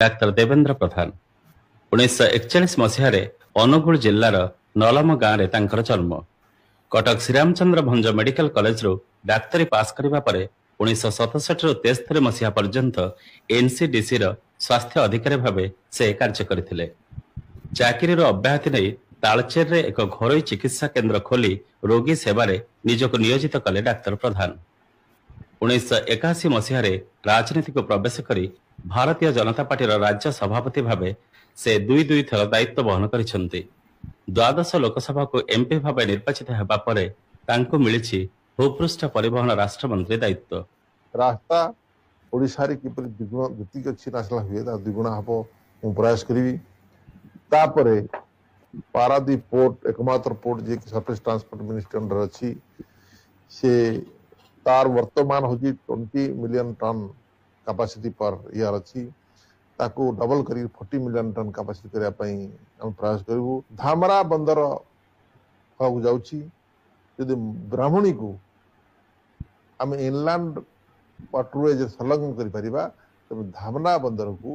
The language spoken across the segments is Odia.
ଡାକ୍ତର ଦେବେନ୍ଦ୍ର ପ୍ରଧାନ 1941 ମସିହାରେ ଅନୁଗୁଳ ଜିଲ୍ଲାର ନଲମ ଗାଁରେ ତାଙ୍କର ଜନ୍ମ। କଟକ ଶ୍ରୀରାମଚନ୍ଦ୍ର ଭଞ୍ଜ ମେଡିକାଲ କଲେଜରୁ ଡାକ୍ତରୀ ପାସ୍ କରିବା ପରେ 1967ରୁ 73 ମସିହା ପର୍ଯ୍ୟନ୍ତ ଏନସିଡିସିର ସ୍ୱାସ୍ଥ୍ୟ ଅଧିକାରୀ ଭାବେ ସେ କାର୍ଯ୍ୟ କରିଥିଲେ। ଚାକିରିର ଅବ୍ୟାହତି ନେଇ ତାଳଚେରରେ ଏକ ଘରୋଇ ଚିକିତ୍ସା କେନ୍ଦ୍ର ଖୋଲି ରୋଗୀ ସେବାରେ ନିଜକୁ ନିୟୋଜିତ କଲେ ଡାକ୍ତର ପ୍ରଧାନ। 1981 ମସିହାରେ ରାଜନୀତିକୁ ପ୍ରବେଶ କରି ଭାରତୀୟ ଜନତା ପାର୍ଟିର ରାଜ୍ୟ ସଭାପତି ଭାବେ ସେ ଦୁଇ ଥର ଦାୟିତ୍ୱ ବହନ କରିଛନ୍ତି। ଦ୍ୱାଦଶ ଲୋକସଭାକୁ ଏମ୍ପି ଭାବେ ନିର୍ବାଚିତ ହେବା ପରେ ତାଙ୍କୁ ମିଳିଛି ଭୂପୃଷ୍ଠ ପରିବହନ ରାଷ୍ଟ୍ରମନ୍ତ୍ରୀ ଦାୟିତ୍ୱ। ରାସ୍ତା ଓଡ଼ିଶାରେ କିପରି ଦ୍ୱିଗୁଣ ଯେତିକି ଅଛି ନ୍ୟାସନାଲ ହୁଏ ତା ଦ୍ୱିଗୁଣ ହେବ ମୁଁ ପ୍ରୟାସ କରିବି। ତାପରେ ପାରାଦୀପ ପୋର୍ଟ ଏକମାତ୍ର ପୋର୍ଟ ଯିଏକି ସରଫେସ୍ ଟ୍ରାନ୍ସପୋର୍ଟ ମିନିଷ୍ଟ୍ରି ଅଣ୍ଡର ଅଛି, ସେ तार वर्तमान हूँ 20 million ton capacity per year अच्छी ताकू डबल करी 40 मिलियन टन कैपेसिटी करने हम प्रयास करूँ। धामरा बंदर हो जाऊँगी यदि ब्राह्मणी को आम इनलैंड वाटरवेज संलग्न कर धामरा बंदर को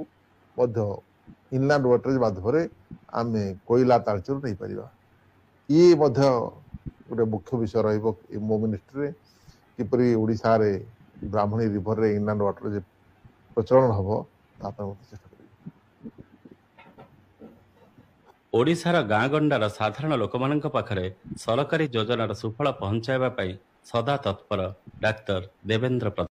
इनलैंड वाटरवेज माध्यम आम कोयला तालचेर नहीं पार। ये गोटे मुख्य विषय रो मिनिस्ट्री किपरि ओडिशा रे ब्राह्मणी रिवर रे इनलैंड वाटर जे प्रचलन हबो चेष्टा करिबी। ओडिशार गाँ गंडार साधारण लोकमाननक पाखरे सरकारी योजनार सुफल पहुंचाइबा पई सदा तत्पर डाक्तर देवेन्द्र प्रधान।